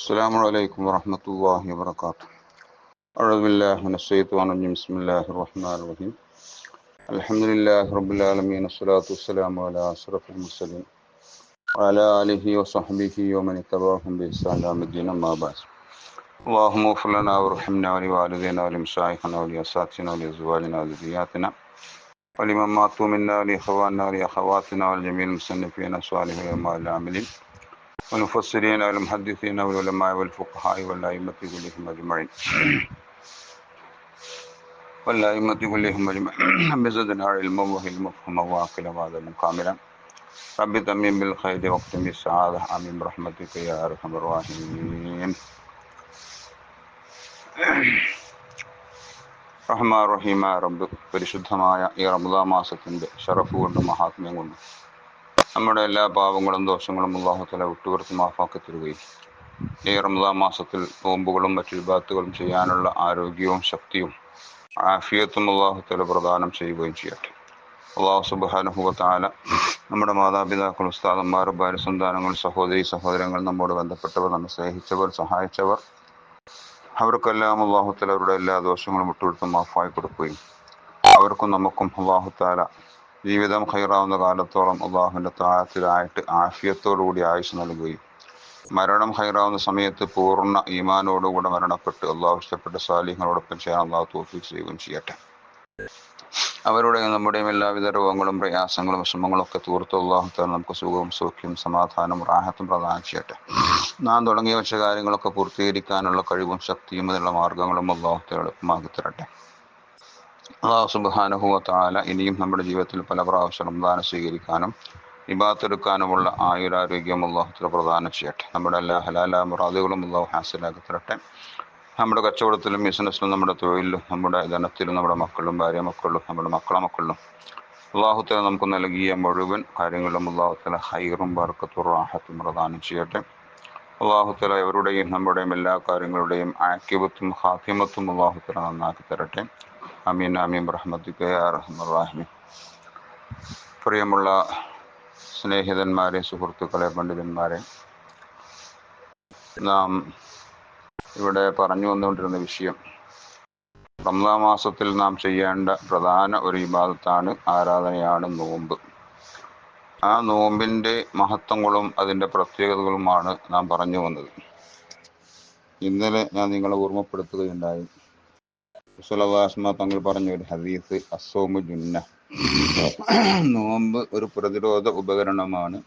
السلام عليكم ورحمة الله وبركاته. أعوذ بالله من الشيطان الرجيم. بسم الله الرحمن الرحيم. الحمد لله رب العالمين، والصلاة والسلام على أشرف المرسلين وعلى آله وصحبه ومن اتبعهم بإحسان إلى يوم الدين، أما بعد. اللهم اغفر لنا وارحمنا ولوالدينا ولمشايخنا ولأساتذتنا ولأزواجنا وذرياتنا ولمن ماتوا منا ولإخواننا ولأخواتنا ولجميع المصنفين الصالحين والعاملين والمفسرين والمحدثين والعلماء والفقهاء والأئمة كلهم أجمعين بزدنا علما وعلما وفهما وعقلا وعلما كاملا. رب تمم بالخير واختم بالسعادة، آمين برحمتك يا أرحم الراحمين. റഹ്മാൻ റഹീമായ റബ്ബ്, പരിശുദ്ധമായ ഈ റമദാൻ മാസത്തിൻ്റെ ഷറഫ് കൊണ്ടും മഹാത്മ്യം കൊണ്ടും നമ്മുടെ എല്ലാ പാവങ്ങളും ദോഷങ്ങളും അല്ലാഹു തആല വിട്ടുപുറത്ത് മാഫാക്കി തരുകയും ഈ റമദാൻ മാസത്തിൽ നോമ്പുകളും മറ്റു ഇബാദത്തുകളും ചെയ്യാനുള്ള ആരോഗ്യവും ശക്തിയും ആഫിയത്തും അല്ലാഹു തആല പ്രദാനം ചെയ്യുകയും ചെയ്യട്ടെ. അല്ലാഹു സുബ്ഹാനഹു വ തആല നമ്മുടെ മാതാപിതാക്കൾ, ഉസ്താദന്മാർ, ഭാര്യ സന്താനങ്ങൾ, സഹോദരി സഹോദരങ്ങൾ, നമ്മോട് ബന്ധപ്പെട്ടവർ, നമ്മെ സ്നേഹിച്ചവർ, സഹായിച്ചവർ, അവർക്കെല്ലാം അല്ലാഹു തആല അവരുടെ എല്ലാ ദോഷങ്ങളും വിട്ടുകൊടുത്ത് മാഫായി കൊടുക്കുകയും അവർക്കും നമുക്കും അല്ലാഹു തആല ജീവിതം ഖൈറാവുന്ന കാലത്തോളം അള്ളാഹുവിൻ്റെ താഴത്തിലായിട്ട് ആഫിയത്തോടുകൂടി ആയുസ് നൽകുകയും മരണം ഖൈറാവുന്ന സമയത്ത് പൂർണ്ണ ഈമാനോടുകൂടെ മരണപ്പെട്ട് അള്ളാഹു ഇഷ്ടപ്പെട്ട സാലിഹികളോടൊപ്പം ചെയ്യാൻ അള്ളാഹു തൗഫീഖ് ചെയ്യുകയും ചെയ്യട്ടെ. അവരുടെയും നമ്മുടെയും എല്ലാവിധ രോഗങ്ങളും പ്രയാസങ്ങളും വിഷമങ്ങളും ഒക്കെ തീർത്ത് അള്ളാഹു തആല നമുക്ക് സുഖവും സൗഖ്യവും സമാധാനവും റാഹത്തും പ്രദാനം ചെയ്യട്ടെ. നാം തുടങ്ങി വെച്ച കാര്യങ്ങളൊക്കെ പൂർത്തീകരിക്കാനുള്ള കഴിവും ശക്തിയും അതിനുള്ള മാർഗങ്ങളും അള്ളാഹു തആല എളുപ്പമാക്കി തരട്ടെ. അല്ലാഹു സുബ്ഹാനഹു വ തആല ഇനിയും നമ്മുടെ ജീവിതത്തിൽ പല പ്രാവശ്യം റമദാൻ സ്വീകരിക്കാനും ഇബാദത്തെടുക്കാനുമുള്ള ആയുരാരോഗ്യം അല്ലാഹു തആല പ്രദാനം ചെയ്യട്ടെ. നമ്മുടെ എല്ലാ ഹലാലായ മുറാദുകളും അല്ലാഹു ഹാസിലാക്കി തരട്ടെ. നമ്മുടെ കച്ചവടത്തിലും ബിസിനസ്സിലും നമ്മുടെ തൊഴിലിലും നമ്മുടെ ധനത്തിലും നമ്മുടെ മക്കളിലും ഭാര്യ മക്കളിലും നമ്മുടെ മക്കളിലും അല്ലാഹു തആല നമുക്ക് നൽകിയ മുഴുവൻ കാര്യങ്ങളിലും അല്ലാഹു തആല ഹൈറും ബർക്കത്തും റാഹത്തും പ്രദാനം ചെയ്യട്ടെ. അല്ലാഹു തആല അവരുടെയും നമ്മുടെയും എല്ലാ കാര്യങ്ങളുടെയും ആഖിബത്തും ഖാത്തിമത്തും അല്ലാഹു തആല നന്നാക്കി തരട്ടെ. ആമീൻ ആമീൻ ബിറഹ്മതിക യാ അർഹമർ റഹീമീൻ. പ്രിയമുള്ള സ്നേഹിതന്മാരെ, സുഹൃത്തുക്കളെ, പണ്ഡിതന്മാരെ, നാം ഇവിടെ പറഞ്ഞു വന്നുകൊണ്ടിരുന്ന വിഷയം റമദാൻ മാസത്തിൽ നാം ചെയ്യേണ്ട പ്രധാന ഒരു ഇബാദത്താണ്, ആരാധനയാണ് നോമ്പ്. ആ നോമ്പിൻ്റെ മഹത്വങ്ങളും അതിൻ്റെ പ്രത്യേകതകളുമാണ് നാം പറഞ്ഞു വന്നത്. ഇന്നലെ ഞാൻ നിങ്ങളെ ഓർമ്മപ്പെടുത്തുകയുണ്ടായി, റസൂലുള്ളാഹി തങ്ങൾ പറഞ്ഞ ഒരു ഹദീസ്, അസ്സൗമു ജുന്ന, നോമ്പ് ഒരു പ്രതിരോധ ഉപകരണമാണ്,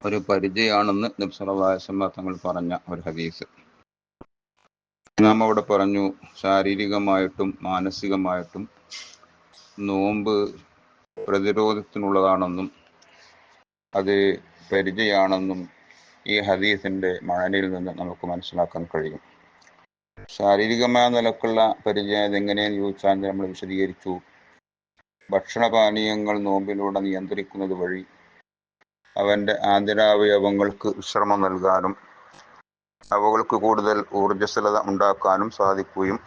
ഒരു പരിചയാണെന്ന് നബി സല്ലല്ലാഹു അലൈഹി വസല്ലം തങ്ങൾ പറഞ്ഞ ഒരു ഹദീസ്. നാം അവിടെ പറഞ്ഞു, ശാരീരികമായിട്ടും മാനസികമായിട്ടും നോമ്പ് പ്രതിരോധത്തിനുള്ളതാണെന്നും അത് പരിചയാണെന്നും ഈ ഹദീസിൻ്റെ മഅനയിൽ നിന്ന് നമുക്ക് മനസ്സിലാക്കാൻ കഴിയും. ശാരീരികമായ നിലക്കുള്ള പരിചയം എങ്ങനെയെന്ന് ചോദിച്ചാൽ നമ്മൾ വിശദീകരിച്ചു. ഭക്ഷണപാനീയങ്ങൾ നോമ്പിലൂടെ നിയന്ത്രിക്കുന്നത് വഴി അവൻ്റെ ആന്തരാവയവങ്ങൾക്ക് വിശ്രമം നൽകാനും അവകൾക്ക് കൂടുതൽ ഊർജ്ജസ്വലത ഉണ്ടാക്കാനും സാധിക്കുകയും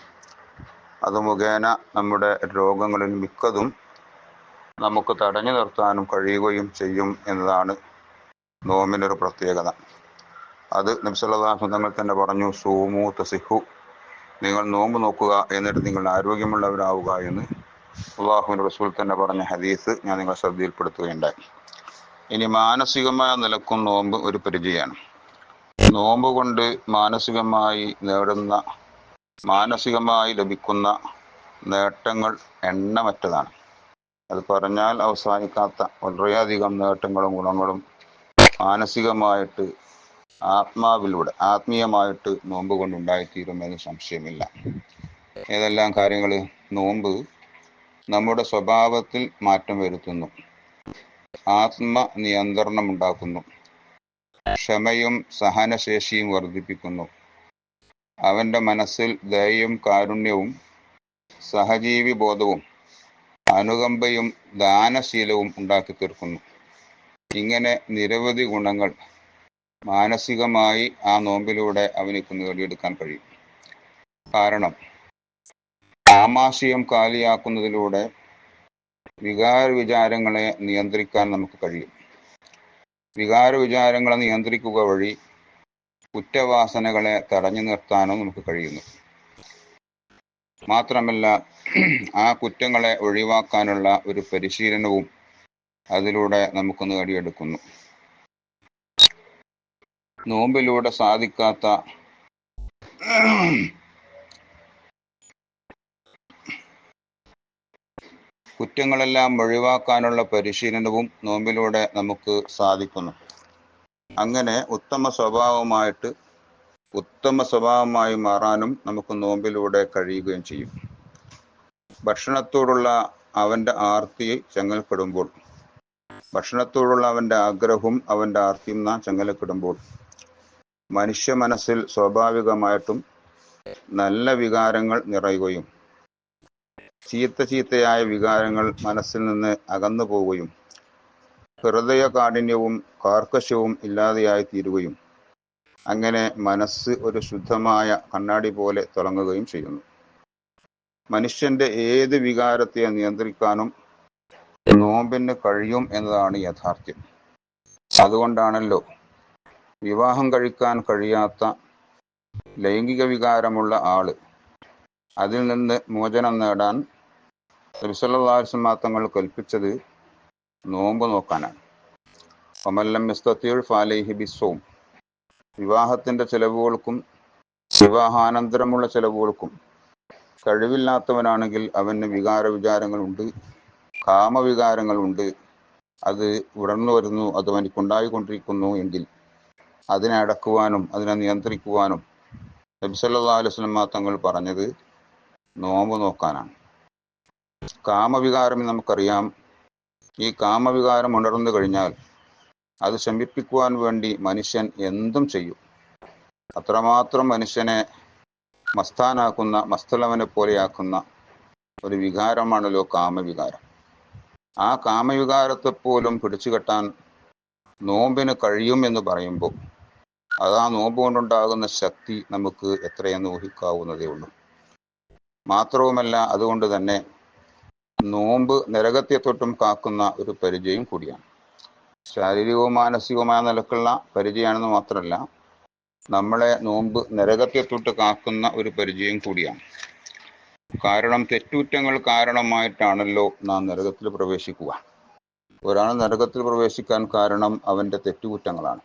അത് മുഖേന നമ്മുടെ രോഗങ്ങളിൽ മിക്കതും നമുക്ക് തടഞ്ഞു നിർത്താനും കഴിയുകയും ചെയ്യും എന്നതാണ് നോമ്പിൻ്റെ ഒരു പ്രത്യേകത. അത് നബി സല്ലല്ലാഹു അലൈഹി വസല്ലം തങ്ങൾ തന്നെ പറഞ്ഞു, സൂമു തസിഹു, നിങ്ങൾ നോമ്പ് നോക്കുക എന്നിട്ട് നിങ്ങൾ ആരോഗ്യമുള്ളവരാവുക എന്ന് അല്ലാഹുവിൻ്റെ റസൂൽ തന്നെ പറഞ്ഞ ഹദീസ് ഞാൻ നിങ്ങളെ ശ്രദ്ധയിൽപ്പെടുത്തുകയുണ്ടായി. ഇനി മാനസികമായ നിലക്കും നോമ്പ് ഒരു പരിചയമാണ്. നോമ്പ് കൊണ്ട് മാനസികമായി ലഭിക്കുന്ന നേട്ടങ്ങൾ എണ്ണമറ്റതാണ്. അത് പറഞ്ഞാൽ അവസാനിക്കാത്ത വളരെയധികം നേട്ടങ്ങളും ഗുണങ്ങളും മാനസികമായിട്ട് ആത്മീയമായിട്ട് നോമ്പ് കൊണ്ടുണ്ടായിത്തീരുമെന്ന് സംശയമില്ല. ഏതെല്ലാം കാര്യങ്ങൾ? നോമ്പ് നമ്മുടെ സ്വഭാവത്തിൽ മാറ്റം വരുത്തുന്നു, ആത്മനിയന്ത്രണം ഉണ്ടാക്കുന്നു, ക്ഷമയും സഹനശേഷിയും വർദ്ധിപ്പിക്കുന്നു, അവൻ്റെ മനസ്സിൽ ദയയും കാരുണ്യവും സഹജീവി ബോധവും അനുകമ്പയും ദാനശീലവും ഉണ്ടാക്കി തീർക്കുന്നു. ഇങ്ങനെ നിരവധി ഗുണങ്ങൾ മാനസികമായി ആ നോമ്പിലൂടെ അവനിക്ക് നേടിയെടുക്കാൻ കഴിയും. കാരണം ആമാശയം കാലിയാക്കുന്നതിലൂടെ വികാര വിചാരങ്ങളെ നിയന്ത്രിക്കാൻ നമുക്ക് കഴിയും. വികാര വിചാരങ്ങളെ നിയന്ത്രിക്കുക വഴി കുറ്റവാസനകളെ തടഞ്ഞു നിർത്താനും നമുക്ക് കഴിയുന്നു. മാത്രമല്ല, ആ കുറ്റങ്ങളെ ഒഴിവാക്കാനുള്ള ഒരു പരിശീലനവും അതിലൂടെ നമുക്ക് നേടിയെടുക്കുന്നു. നോമ്പിലൂടെ സാധിക്കാത്ത കുറ്റങ്ങളെല്ലാം ഒഴിവാക്കാനുള്ള പരിശീലനവും നോമ്പിലൂടെ നമുക്ക് സാധിക്കുന്നു. അങ്ങനെ ഉത്തമ സ്വഭാവമായി മാറാനും നമുക്ക് നോമ്പിലൂടെ കഴിയുകയും ചെയ്യും. ഭക്ഷണത്തോടുള്ള അവന്റെ ആർത്തി ചെങ്ങലക്കിടുമ്പോൾ, ഭക്ഷണത്തോടുള്ള അവന്റെ ആഗ്രഹവും അവന്റെ ആർത്തിയും നാം ചെങ്ങലക്കിടുമ്പോൾ, മനുഷ്യ മനസ്സിൽ സ്വാഭാവികമായിട്ടും നല്ല വികാരങ്ങൾ നിറയുകയും ചീത്തയായ വികാരങ്ങൾ മനസ്സിൽ നിന്ന് അകന്നു പോവുകയും ഹൃദയ കാഠിന്യവും കാർക്കശ്യവും ഇല്ലാതെയായി തീരുകയും അങ്ങനെ മനസ്സ് ഒരു ശുദ്ധമായ കണ്ണാടി പോലെ തിളങ്ങുകയും ചെയ്യുന്നു. മനുഷ്യന്റെ ഏത് വികാരത്തെ നിയന്ത്രിക്കാനും നോമ്പിന് കഴിയും എന്നതാണ് യാഥാർത്ഥ്യം. അതുകൊണ്ടാണല്ലോ വിവാഹം കഴിക്കാൻ കഴിയാത്ത ലൈംഗിക വികാരമുള്ള ആള് അതിൽ നിന്ന് മോചനം നേടാൻ നബി സല്ലല്ലാഹു അലൈഹി വസല്ലം തങ്ങൾ കൽപ്പിച്ചത് നോമ്പ് നോക്കാനാണ്. വമല്ലം യസ്തതിഉ ഫഅലൈഹി ബിസ്സൗം. വിവാഹത്തിന്റെ ചെലവുകൾക്കും വിവാഹാനന്തരമുള്ള ചെലവുകൾക്കും കഴിവില്ലാത്തവനാണെങ്കിൽ അവന് വികാരങ്ങളുണ്ട്, കാമവികാരങ്ങളുണ്ട്, അത് ഉണർന്നു വരുന്നു, അത് അവനിക്കുണ്ടായിക്കൊണ്ടിരിക്കുന്നു എങ്കിൽ അതിനെ അടക്കുവാനും അതിനെ നിയന്ത്രിക്കുവാനും നബി സല്ലല്ലാഹു അലൈഹി വസല്ലം തങ്ങൾ പറഞ്ഞത് നോമ്പ് നോക്കാനാണ്. കാമവികാരം നമുക്കറിയാം. ഈ കാമവികാരം ഉണർന്നു കഴിഞ്ഞാൽ അത് ശമിപ്പിക്കുവാൻ വേണ്ടി മനുഷ്യൻ എന്തും ചെയ്യും. അത്രമാത്രം മനുഷ്യനെ മസ്താനാക്കുന്ന, മസ്തലവനെ പോലെയാക്കുന്ന ഒരു വികാരമാണല്ലോ കാമവികാരം. ആ കാമവികാരത്തെ പോലും പിടിച്ചുകെട്ടാൻ നോമ്പിന് കഴിയും എന്ന് പറയുമ്പോൾ അത് ആ നോമ്പ് കൊണ്ടുണ്ടാകുന്ന ശക്തി നമുക്ക് എത്രയെന്ന് ഊഹിക്കാവുന്നതേ ഉള്ളൂ. മാത്രവുമല്ല, അതുകൊണ്ട് തന്നെ നോമ്പ് നരകത്തെ തൊട്ടും കാക്കുന്ന ഒരു പരിചയം കൂടിയാണ്. ശാരീരികവും മാനസികവുമായ നിലക്കുള്ള പരിചയമാണെന്ന് മാത്രമല്ല, നമ്മളെ നോമ്പ് നരകത്തെ തൊട്ട് കാക്കുന്ന ഒരു പരിചയം കൂടിയാണ്. കാരണം തെറ്റുകുറ്റങ്ങൾ കാരണമായിട്ടാണല്ലോ നാം നരകത്തിൽ പ്രവേശിക്കുക. ഒരാൾ നരകത്തിൽ പ്രവേശിക്കാൻ കാരണം അവന്റെ തെറ്റുകുറ്റങ്ങളാണ്.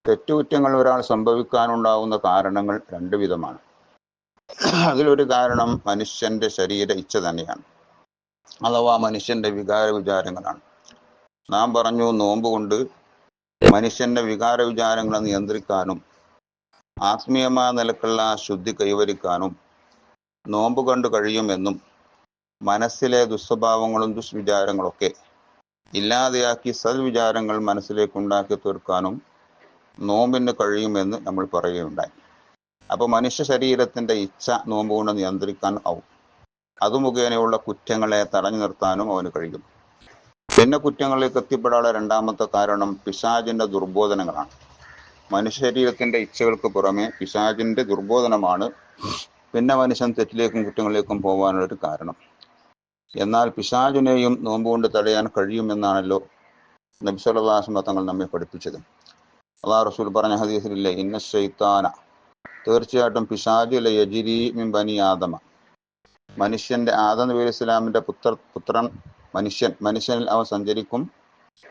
തെറ്റുകുറ്റങ്ങൾ ഒരാൾ സംഭവിക്കാനുണ്ടാവുന്ന കാരണങ്ങൾ രണ്ട് വിധമാണ്. അതിലൊരു കാരണം മനുഷ്യന്റെ ശരീര ഇച്ഛ തന്നെയാണ്, അഥവാ മനുഷ്യന്റെ വികാരങ്ങളാണ്. നാം പറഞ്ഞു, നോമ്പ് കൊണ്ട് മനുഷ്യന്റെ വികാരങ്ങളെ നിയന്ത്രിക്കാനും ആത്മീയമായ നിലക്കുള്ള ശുദ്ധി കൈവരിക്കാനും നോമ്പ് കൊണ്ട് കഴിയുമെന്നും മനസ്സിലെ ദുസ്വഭാവങ്ങളും ദുഷ്വിചാരങ്ങളൊക്കെ ഇല്ലാതെയാക്കി സദ്വിചാരങ്ങൾ മനസ്സിലേക്ക് ഉണ്ടാക്കി തീർക്കാനും നോമ്പിന് കഴിയുമെന്ന് നമ്മൾ പറയുകയുണ്ടായി. അപ്പോൾ മനുഷ്യ ശരീരത്തിന്റെ ഇച്ഛ നോമ്പ് കൊണ്ട് നിയന്ത്രിക്കാൻ ആവും. അത് മുഖേനയുള്ള കുറ്റങ്ങളെ തടഞ്ഞു നിർത്താനും അവന് കഴിയും. പിന്നെ കുറ്റങ്ങളിലേക്ക് എത്തിപ്പെടാനുള്ള രണ്ടാമത്തെ കാരണം പിശാചിന്റെ ദുർബോധനങ്ങളാണ്. മനുഷ്യ ശരീരത്തിന്റെ ഇച്ഛകൾക്ക് പുറമെ പിശാചിന്റെ ദുർബോധനമാണ് പിന്നെ മനുഷ്യൻ തെറ്റിലേക്കും കുറ്റങ്ങളിലേക്കും പോകാനുള്ളൊരു കാരണം. എന്നാൽ പിശാചിനെയും നോമ്പ് കൊണ്ട് തടയാൻ കഴിയുമെന്നാണല്ലോ നബി സല്ലല്ലാഹു അലൈഹി വസല്ലം തങ്ങൾ നമ്മെ പഠിപ്പിച്ചത്. അല്ലാഹു റസൂൽ പറഞ്ഞ ഹദീസിലില്ലേ, ഇന്ന ശൈത്താന, തീർച്ചയായിട്ടും പിശാച് ലയജ്രി മിൻ ബനി ആദമ, മനുഷ്യന്റെ ആദം നബി അലൈഹി സ്വലാമിന്റെ പുത്രൻ മനുഷ്യനിൽ അവൻ സഞ്ചരിക്കും.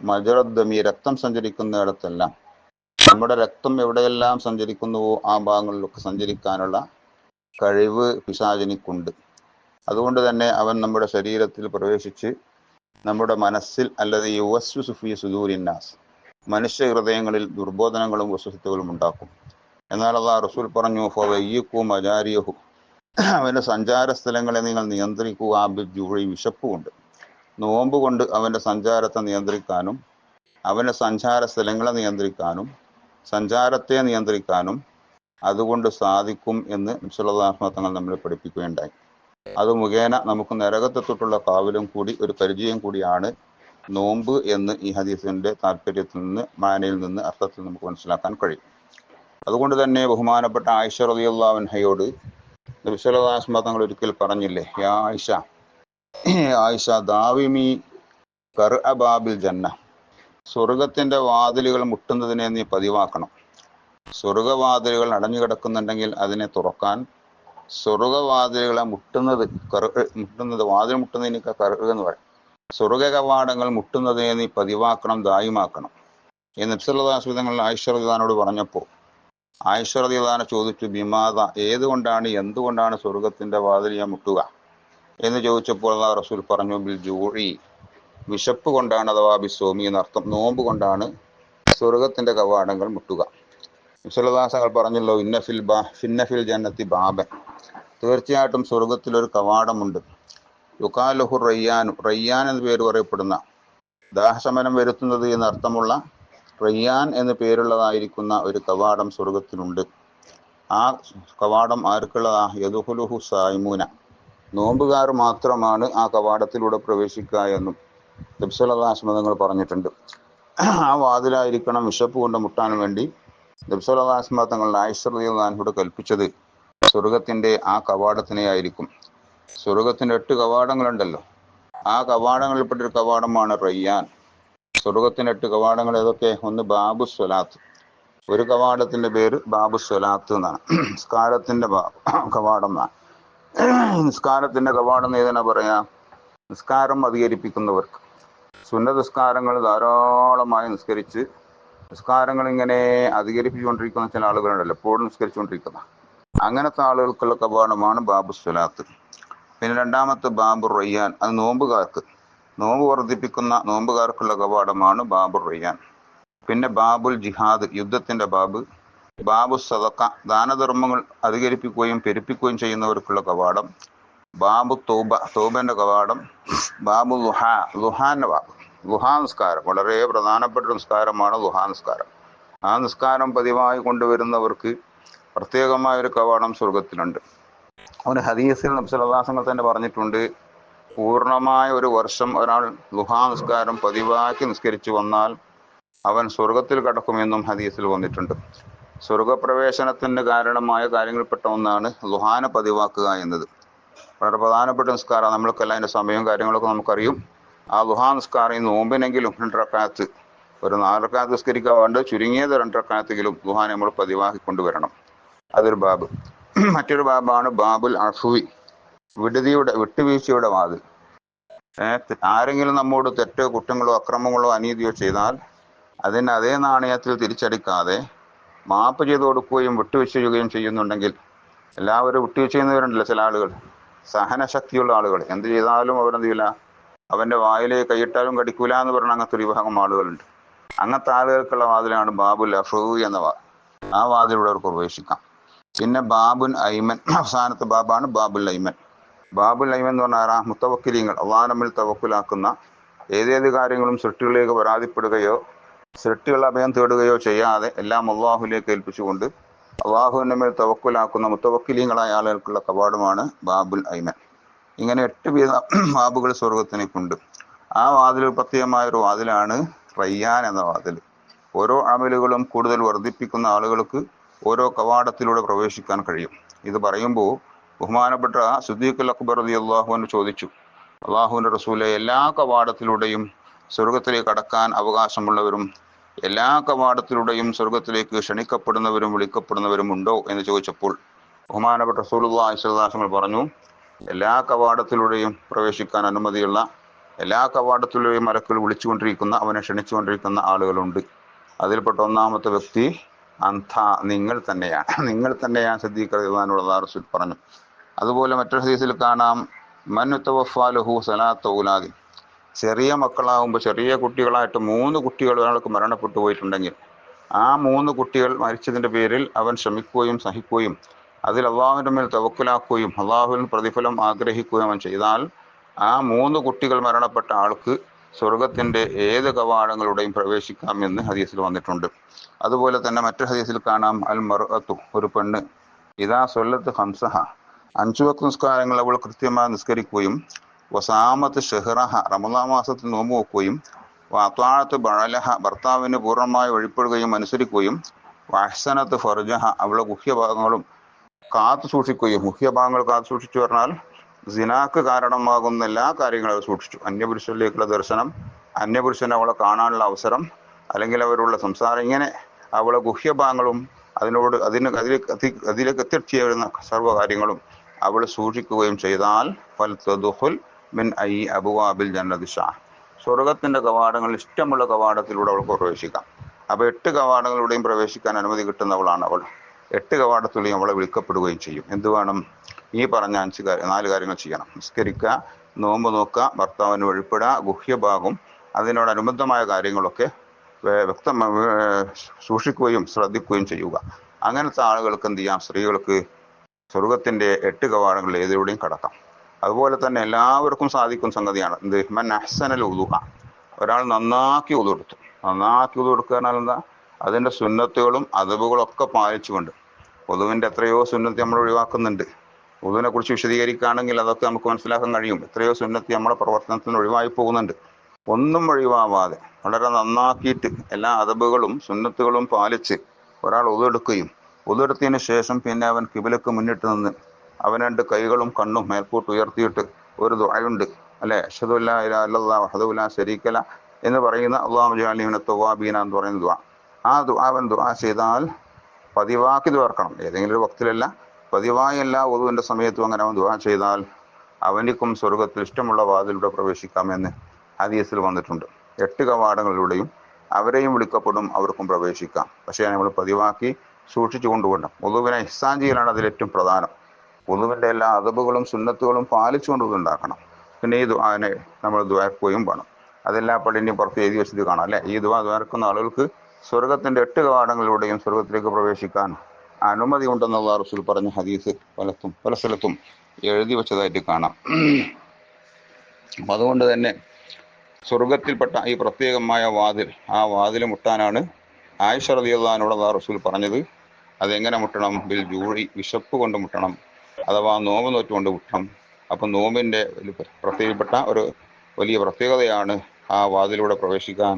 മജറദ്ദമി, രക്തം സഞ്ചരിക്കുന്നിടത്തെല്ലാം, നമ്മുടെ രക്തം എവിടെയെല്ലാം സഞ്ചരിക്കുന്നുവോ ആ ഭാഗങ്ങളിലൊക്കെ സഞ്ചരിക്കാനുള്ള കഴിവ് പിശാചിനിക്കുണ്ട്. അതുകൊണ്ട് തന്നെ അവൻ നമ്മുടെ ശരീരത്തിൽ പ്രവേശിച്ച് നമ്മുടെ മനസ്സിൽ അല്ലാതെ യുവസ്വസു ഫീ സുദൂരിന്നാസ്, മനുഷ്യ ഹൃദയങ്ങളിൽ ദുർബോധനങ്ങളും വസ്വസത്തുകളും ഉണ്ടാക്കും. എന്നാൽ അല്ലാഹു റസൂൽ പറഞ്ഞു, ഫവയ്യിക്കു മജാരിയഹു, അവന്റെ സഞ്ചാര സ്ഥലങ്ങളെ നിങ്ങൾ നിയന്ത്രിക്കുക. ബിജൂഇ, വിശപ്പുകൊണ്ട്. നോമ്പ് കൊണ്ട് അവന്റെ സഞ്ചാരത്തെ നിയന്ത്രിക്കാനും അവന്റെ സഞ്ചാര സ്ഥലങ്ങളെ നിയന്ത്രിക്കാനും സഞ്ചാരത്തെ നിയന്ത്രിക്കാനും അതുകൊണ്ട് സാധിക്കും എന്ന് നബി സല്ലല്ലാഹു അലൈഹി വസല്ലം തങ്ങൾ നമ്മളെ പഠിപ്പിക്കുകയുണ്ടായി. അത് മുഖേന നമുക്ക് നരകത്തെ തൊട്ടുള്ള കാവലും കൂടി ഒരു പരിചയം കൂടിയാണ് നോമ്പ് എന്ന് ഈ ഹദീസിന്റെ താല്പര്യത്തിൽ നിന്ന്, മാനയിൽ നിന്ന്, അർത്ഥത്തിൽ നമുക്ക് മനസ്സിലാക്കാൻ കഴിയും. അതുകൊണ്ട് തന്നെ ബഹുമാനപ്പെട്ട ആയിഷ റളിയല്ലാഹു അൻഹയോട് നബി സല്ലല്ലാഹു അലൈഹി വസല്ലം തങ്ങൾ ഒരിക്കൽ പറഞ്ഞില്ലേ, യാ ആയിഷ ദാവിമി ബാബിൽ ജന്ന, സ്വർഗത്തിന്റെ വാതിലുകൾ മുട്ടുന്നതിനെ നീ പതിവാക്കണം. സ്വർഗവാതിലുകൾ അടഞ്ഞു കിടക്കുന്നുണ്ടെങ്കിൽ അതിനെ തുറക്കാൻ, സ്വർഗവാതിലുകളെ മുട്ടുന്നത് വാതിൽ മുട്ടുന്നതിനൊക്കെ കറുക എന്ന് പറയും. സ്വർഗ കവാടങ്ങൾ മുട്ടുന്നതിനെ നീ പതിവാക്കണം, ദായിമാക്കണം എന്ന് നബ്സല്ലാസ്വിധങ്ങൾ ആയിഷറദിദാനോട് പറഞ്ഞപ്പോൾ ആയിഷറദിദാനെ ചോദിച്ചു, ബിമാദ, ഏതുകൊണ്ടാണ് എന്തുകൊണ്ടാണ് സ്വർഗത്തിന്റെ വാതിൽ ഞാൻ മുട്ടുക എന്ന് ചോദിച്ചപ്പോൾ അല്ലാഹു റസൂൽ പറഞ്ഞു, ബിൽ ജൂഇ, വിശപ്പ് കൊണ്ടാണ്, അഥവാ ബിസ്സോമി എന്നർത്ഥം, നോമ്പ് കൊണ്ടാണ് സ്വർഗത്തിന്റെ കവാടങ്ങൾ മുട്ടുക. നബ്സല്ലാസങ്ങൾ പറഞ്ഞല്ലോ, ഫിന്നഫിൽ ജന്നത്തി ബാബൻ, തീർച്ചയായിട്ടും സ്വർഗത്തിൽ ഒരു കവാടമുണ്ട്. യുക്കാലുഹു റയ്യാനു, റയ്യാൻ എന്ന് പേര് പറയപ്പെടുന്ന, ദാഹശമനം വരുത്തുന്നത് എന്ന് അർത്ഥമുള്ള റയ്യാൻ എന്ന് പേരുള്ളതായിരിക്കുന്ന ഒരു കവാടം സ്വർഗത്തിലുണ്ട്. ആ കവാടം ആർക്കുള്ളതാ? യദുഹുലുഹു സായിമൂന, നോമ്പുകാർ മാത്രമാണ് ആ കവാടത്തിലൂടെ പ്രവേശിക്കുക എന്നും നബ്സല്ലാസ്മതങ്ങൾ പറഞ്ഞിട്ടുണ്ട്. ആ വാതിലായിരിക്കണം വിശപ്പ് കൊണ്ട് മുട്ടാൻ വേണ്ടി നബ്സല്ലാസ്മതങ്ങൾ ആയിഷറദിയല്ലാഹുവോട് കൽപ്പിച്ചത് സ്വർഗത്തിന്റെ ആ കവാടത്തിനെ ആയിരിക്കും. സ്വർഗത്തിന്റെ 8 കവാടങ്ങളുണ്ടല്ലോ, ആ കവാടങ്ങളിൽപ്പെട്ടൊരു കവാടമാണ് റയ്യാൻ. സ്വർഗത്തിന്റെ 8 കവാടങ്ങൾ ഏതൊക്കെ? ഒന്ന് ബാബു സ്വലാത്ത്, ഒരു കവാടത്തിന്റെ പേര് ബാബു സ്വലാത്ത് എന്നാണ്, നിസ്കാരത്തിന്റെ കവാടം എന്നാണ്. നിസ്കാരത്തിന്റെ കവാടം ഏതെന്നാ പറയാ? നിസ്കാരം അധികരിപ്പിക്കുന്നവർക്ക്, സുന്നത്ത് നിസ്കാരങ്ങൾ ധാരാളമായി നിസ്കരിച്ച് നിസ്കാരങ്ങൾ ഇങ്ങനെ അധികരിപ്പിച്ചുകൊണ്ടിരിക്കുന്ന ചില ആളുകളുണ്ടല്ലോ, എപ്പോഴും നിസ്കരിച്ചുകൊണ്ടിരിക്കുന്ന, അങ്ങനത്തെ ആളുകൾക്കുള്ള കവാടമാണ് ബാബു സ്വലാത്ത്. പിന്നെ രണ്ടാമത്തെ ബാബു റയ്യാൻ, അത് നോമ്പുകാർക്ക്, നോമ്പ് വർദ്ധിപ്പിക്കുന്ന നോമ്പുകാർക്കുള്ള കവാടമാണ് ബാബു റയ്യാൻ. പിന്നെ ബാബുൽ ജിഹാദ്, യുദ്ധത്തിന്റെ ബാബ്. ബാബു സദക്ക, ദാനധർമ്മങ്ങൾ അധികരിപ്പിക്കുകയും പെരുപ്പിക്കുകയും ചെയ്യുന്നവർക്കുള്ള കവാടം. ബാബു തൗബ, തൗബന്റെ കവാടം. ബാബു ലുഹാ, ലുഹാന്റെ ബാബ്, ലുഹാ നിസ്കാരം, വളരെ പ്രധാനപ്പെട്ട നിസ്കാരമാണ് ലുഹാ നിസ്കാരം. ആ നിസ്കാരം പതിവായി കൊണ്ടുവരുന്നവർക്ക് പ്രത്യേകമായ ഒരു കവാടം സ്വർഗത്തിലുണ്ട്. അവന് ഹദീസിൽ നബി സല്ലല്ലാഹു അലൈഹി വസല്ലം തന്നെ പറഞ്ഞിട്ടുണ്ട്, പൂർണ്ണമായ ഒരു വർഷം ഒരാൾ ലുഹാ നിസ്കാരം പതിവാക്കി നിസ്കരിച്ചു വന്നാൽ അവൻ സ്വർഗത്തിൽ കടക്കുമെന്നും ഹദീസിൽ വന്നിട്ടുണ്ട്. സ്വർഗപ്രവേശനത്തിന് കാരണമായ കാര്യങ്ങളിൽപ്പെട്ട ഒന്നാണ് ലുഹാനെ പതിവാക്കുക എന്നത്. വളരെ പ്രധാനപ്പെട്ട നിസ്കാരം, നമ്മൾക്കെല്ലാം അതിൻ്റെ സമയവും കാര്യങ്ങളൊക്കെ നമുക്കറിയും. ആ ലുഹാ നിസ്കാരം ഈ നോമ്പിനെങ്കിലും 2 റക്അത്ത്, ഒരു 4 റക്അത്ത് നിസ്കരിക്കാൻ വേണ്ട ചുരുങ്ങിയത് 2 റക്അത്തെങ്കിലും ലുഹാനെ നമ്മൾ പതിവാക്കി കൊണ്ടുവരണം. അതൊരു ബാബ്. മറ്റൊരു ബാബാണ് ബാബുൽ അഫ്വി, വിട്ടുവീഴ്ചയുടെ വാതിൽ. ആരെങ്കിലും നമ്മോട് തെറ്റോ കുറ്റങ്ങളോ അക്രമങ്ങളോ അനീതിയോ ചെയ്താൽ അതിന് അതേ നാണയത്തിൽ തിരിച്ചടിക്കാതെ മാപ്പ് ചെയ്ത് കൊടുക്കുകയും വിട്ടുവീഴ്ച ചെയ്യുകയും ചെയ്യുന്നുണ്ടെങ്കിൽ, എല്ലാവരും വിട്ടുവീഴ്ച ചെയ്യുന്നവരുണ്ടല്ലോ ചില ആളുകൾ, സഹനശക്തിയുള്ള ആളുകൾ, എന്ത് ചെയ്താലും അവരെന്ത് ചെയ്യില്ല, അവന്റെ വായിലേക്ക് കൈയിട്ടാലും കടിക്കൂല എന്ന് പറഞ്ഞ അങ്ങനത്തെ ഒരു വിഭാഗം ആളുകളുണ്ട്. അങ്ങനത്തെ ആളുകൾക്കുള്ള വാതിലാണ് ബാബുൽ അഫ്വി എന്ന വാതിൽ. ആ വാതിലൂടെ അവർക്ക് പ്രവേശിക്കാം. പിന്നെ ബാബുൻ ഐമൻ, അവസാനത്തെ ബാബാണ് ബാബുൽ ഐമൻ. ബാബുൽ ഐമൻ എന്ന് പറഞ്ഞാൽ മുത്തവക്കിലീങ്ങൾ, അള്ളാഹുവിൽ തവക്കുലാക്കുന്ന, ഏതേത് കാര്യങ്ങളും സൃഷ്ടികളിലേക്ക് പരാതിപ്പെടുകയോ സൃഷ്ടികൾ അഭയം തേടുകയോ ചെയ്യാതെ എല്ലാം അള്ളാഹുലേക്ക് ഏൽപ്പിച്ചുകൊണ്ട് അള്ളാഹുവിന്റെ മേൽ തവക്കുലാക്കുന്ന മുത്തവക്കിലീങ്ങളായ ആളുകൾക്കുള്ള കവാടമാണ് ബാബുൽ ഐമൻ. ഇങ്ങനെ 8 വീത ബാബുകൾ സ്വർഗത്തിനേക്കുണ്ട്. ആ വാതിൽ പ്രത്യേകമായ ഒരു വാതിലാണ് റയ്യാൻ എന്ന വാതിൽ. ഓരോ അമലുകളും കൂടുതൽ വർദ്ധിപ്പിക്കുന്ന ആളുകൾക്ക് ഓരോ കവാടത്തിലൂടെ പ്രവേശിക്കാൻ കഴിയും. ഇത് പറയുമ്പോൾ ബഹുമാനപ്പെട്ട സിദ്ദീഖുൽ അക്ബർ റളിയല്ലാഹു അൻഹു ചോദിച്ചു, അള്ളാഹുവിന്റെ റസൂലെ, എല്ലാ കവാടത്തിലൂടെയും സ്വർഗത്തിലേക്ക് കടക്കാൻ അവകാശമുള്ളവരും എല്ലാ കവാടത്തിലൂടെയും സ്വർഗത്തിലേക്ക് ക്ഷണിക്കപ്പെടുന്നവരും വിളിക്കപ്പെടുന്നവരും ഉണ്ടോ എന്ന് ചോദിച്ചപ്പോൾ ബഹുമാനപ്പെട്ട റസൂലുള്ളാഹി സ്വല്ലല്ലാഹു അലൈഹി വസല്ലം പറഞ്ഞു, എല്ലാ കവാടത്തിലൂടെയും പ്രവേശിക്കാൻ അനുമതിയുള്ള, എല്ലാ കവാടത്തിലൂടെയും മലക്കുകൾ വിളിച്ചുകൊണ്ടിരിക്കുന്ന, അവനെ ക്ഷണിച്ചുകൊണ്ടിരിക്കുന്ന ആളുകളുണ്ട്. അതിൽപ്പെട്ട ഒന്നാമത്തെ വ്യക്തി അന്ത, നിങ്ങൾ തന്നെയാണ്, നിങ്ങൾ തന്നെയാണ് സിദ്ദീഖ് റളിയല്ലാഹു അൻഹു റസൂൽ പറഞ്ഞു. അതുപോലെ മറ്റൊരു ഹദീസിൽ കാണാം, മൻ തവഫാലഹു സലാത്തു ഔലാദി, ചെറിയ മക്കളാകുമ്പോൾ, ചെറിയ കുട്ടികളായിട്ട് 3 കുട്ടികൾ ഒരാൾക്ക് മരണപ്പെട്ടു പോയിട്ടുണ്ടെങ്കിൽ ആ 3 കുട്ടികൾ മരിച്ചതിന്റെ പേരിൽ അവൻ ശ്രമിക്കുകയും സഹിക്കുകയും അതിൽ അള്ളാഹുവിന്റെ മേൽ തവക്കുലാക്കുകയും അള്ളാഹുവിൽ പ്രതിഫലം ആഗ്രഹിക്കുകയും അവൻ ചെയ്താൽ ആ 3 കുട്ടികൾ മരണപ്പെട്ട ആൾക്ക് സ്വർഗത്തിന്റെ ഏത് കവാടങ്ങളുടെയും പ്രവേശിക്കാമെന്ന് ഹദീസിൽ വന്നിട്ടുണ്ട്. അതുപോലെ തന്നെ മറ്റൊരു ഹദീസിൽ കാണാം, അൽ മർഅത്തു, ഒരു പെണ്ണ്, ഇദാ സ്വല്ലത്ത് ഖംസഹ, 5 വക്ത് നിസ്കാരങ്ങൾ അവൾ കൃത്യമായി നിസ്കരിക്കുകയും വസാമത്ത് ഷെഹ്റഹ, റമളാൻ മാസത്തിൽ നോമ്പ് വെക്കുകയും വഅത്വാഅത്ത് ബഅലഹ, ഭർത്താവിന് പൂർണ്ണമായി വഴിപ്പെടുകയും അനുസരിക്കുകയും വഅഹ്സനത്ത് ഫർജഹ, അവളുടെ ഗുഹ്യഭാഗങ്ങളും കാത്തു സൂക്ഷിക്കുകയും, മുഖ്യഭാഗങ്ങൾ കാത്തു സൂക്ഷിച്ചു പറഞ്ഞാൽ സിനാക്ക് കാരണമാകുന്ന എല്ലാ കാര്യങ്ങളും അവർ സൂക്ഷിച്ചു. അന്യപുരുഷനിലേക്കുള്ള ദർശനം, അന്യപുരുഷനെ അവളെ കാണാനുള്ള അവസരം, അല്ലെങ്കിൽ അവരുള്ള സംസാരം, ഇങ്ങനെ അവളെ ഗുഹ്യഭാഗങ്ങളും അതിലേക്ക് എത്തിച്ചേരുന്ന സർവ്വകാര്യങ്ങളും അവൾ സൂക്ഷിക്കുകയും ചെയ്താൽ ഫൽ തദ്ഖുൽ മിൻ ഐ അബ്വാബിൽ ജന്നതി ഷാ, സ്വർഗത്തിന്റെ കവാടങ്ങൾ ഇഷ്ടമുള്ള കവാടത്തിലൂടെ അവൾക്ക് പ്രവേശിക്കാം. അപ്പോൾ 8 കവാടങ്ങളിലൂടെയും പ്രവേശിക്കാൻ അനുമതി കിട്ടുന്നവളാണ് അവൾ. 8 കവാടത്തിലൂടെയും അവളെ വിളിക്കപ്പെടുകയും ചെയ്യും. എന്ത് വേണം? ഈ പറഞ്ഞ 4 കാര്യങ്ങൾ ചെയ്യണം. നിസ്കരിക്കുക, നോമ്പ് നോക്കുക, ഭർത്താവിന് വഴിപ്പെടുക, ഗുഹ്യഭാഗം അതിനോടനുബന്ധമായ കാര്യങ്ങളൊക്കെ സൂക്ഷിക്കുകയും ശ്രദ്ധിക്കുകയും ചെയ്യുക. അങ്ങനത്തെ ആളുകൾക്ക് എന്ത് ചെയ്യാം? സ്ത്രീകൾക്ക് സ്വർഗത്തിന്റെ 8 കവാടങ്ങളിൽ ഏതിലൂടെയും കടക്കാം. അതുപോലെ തന്നെ എല്ലാവർക്കും സാധിക്കുന്ന സംഗതിയാണ് എന്ത്? മൻ അഹ്സനൽ വുദൂഅ, ഒരാൾ നന്നാക്കി വുദൂ എടുത്തു. നന്നാക്കി വുദൂ എടുക്കുക എന്നാൽ എന്താ? അതിന്റെ സുന്നത്തുകളും അദബുകളും ഒക്കെ പാലിച്ചുകൊണ്ട്. വുദൂവിന്റെ എത്രയോ സുന്നത്ത് നമ്മൾ ഒഴിവാക്കുന്നുണ്ട്. വുദൂവിനെ കുറിച്ച് വിശദീകരിക്കുകയാണെങ്കിൽ അതൊക്കെ നമുക്ക് മനസ്സിലാക്കാൻ കഴിയും. എത്രയോ സുന്നത്ത് നമ്മുടെ പ്രവർത്തനത്തിൽ നിന്ന് ഒഴിവായി പോകുന്നുണ്ട്. ഒന്നും ഒഴിവാവാതെ വളരെ നന്നാക്കിയിട്ട് എല്ലാ അദബുകളും സുന്നത്തുകളും പാലിച്ച് ഒരാൾ വുദൂ എടുക്കുകയും വുദൂ എടുത്തതിന് ശേഷം പിന്നെ അവൻ ഖിബലക്ക് മുന്നിട്ട് നിന്ന് അവൻ 2 കൈകളും കണ്ണും മേൽപോട്ട് ഉയർത്തിയിട്ട് ഒരു ദുആയുണ്ട് അല്ലെ, അശ്ഹദു അല്ലാ ഇലാഹ ഇല്ലല്ലാഹു വഹ്ദഹു ലാ ശരീക ലഹ് എന്ന് പറയുന്ന അല്ലാഹുമ്മ ജഅൽനി മിനത്ത് തവ്വാബീന എന്ന് പറയുന്ന ദുആ. ആ അവൻ ദുആ ചെയ്താൽ പതിവാക്കി ദുആർക്കണം. ഏതെങ്കിലും ഒരു വക്തിലല്ല, പതിവായി എല്ലാ വുദൂവിന്റെ സമയത്തും അങ്ങനെ അവൻ ദുആ ചെയ്താൽ അവനിക്കും സ്വർഗത്തിൽ ഇഷ്ടമുള്ള വാതിലൂടെ പ്രവേശിക്കാമെന്ന് ഹദീസിൽ വന്നിട്ടുണ്ട്. 8 കവാടങ്ങളിലൂടെയും അവരെയും വിളിക്കപ്പെടും, അവർക്കും പ്രവേശിക്കാം. പക്ഷേ നമ്മൾ പതിവാക്കി സൂക്ഷിച്ചു കൊണ്ടുപോകണം. വുദൂവിനെ ഇഹ്സാൻ ചെയ്യലാണ് അതിലേറ്റവും പ്രധാനം. വുദൂവിന്റെ എല്ലാ അദബുകളും സുന്നത്തുകളും പാലിച്ചുകൊണ്ട് ഉണ്ടാക്കണം. പിന്നെ ഈ ദുആനെ നമ്മൾ ദുആക്കുകയും വേണം. അതെല്ലാ പള്ളിൻ്റെയും പുറത്ത് എഴുതി വെച്ചത് കാണാം അല്ലെ. ഈ ദുആക്കുന്ന ആളുകൾക്ക് സ്വർഗത്തിന്റെ 8 കവാടങ്ങളിലൂടെയും സ്വർഗത്തിലേക്ക് പ്രവേശിക്കാൻ അനുമതി ഉണ്ടെന്നുള്ള റസൂൽ പറഞ്ഞ ഹദീസ് പല സ്ഥലത്തും എഴുതി വെച്ചതായിട്ട് കാണാം. അപ്പം അതുകൊണ്ട് തന്നെ സ്വർഗത്തിൽപ്പെട്ട ഈ പ്രത്യേകമായ വാതിൽ, ആ വാതിൽ മുട്ടാനാണ് ആയിഷ റളിയല്ലാഹു അൻഹ റസൂൽ പറഞ്ഞത്. അതെങ്ങനെ മുട്ടണം? ബിൽ ജൂഇ, വിശപ്പ് കൊണ്ട് മുട്ടണം, അഥവാ നോമ്പ് നോറ്റുകൊണ്ട് മുട്ടണം. അപ്പം നോമ്പിന്റെ പ്രത്യേകപ്പെട്ട ഒരു വലിയ പ്രത്യേകതയാണ് ആ വാതിലൂടെ പ്രവേശിക്കാൻ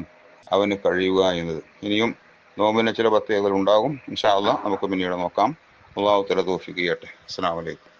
അവന് കഴിയുക എന്നത്. ഇനിയും നോമ്പിന് ചില പ്രത്യേകതകൾ ഉണ്ടാകും. ഇൻഷാ അല്ലാഹ് നമുക്ക് പിന്നീട് നോക്കാം. അല്ലാഹു തആല തൗഫീഖ് ചെയ്യട്ടെ. അസ്സലാമു അലൈക്കും.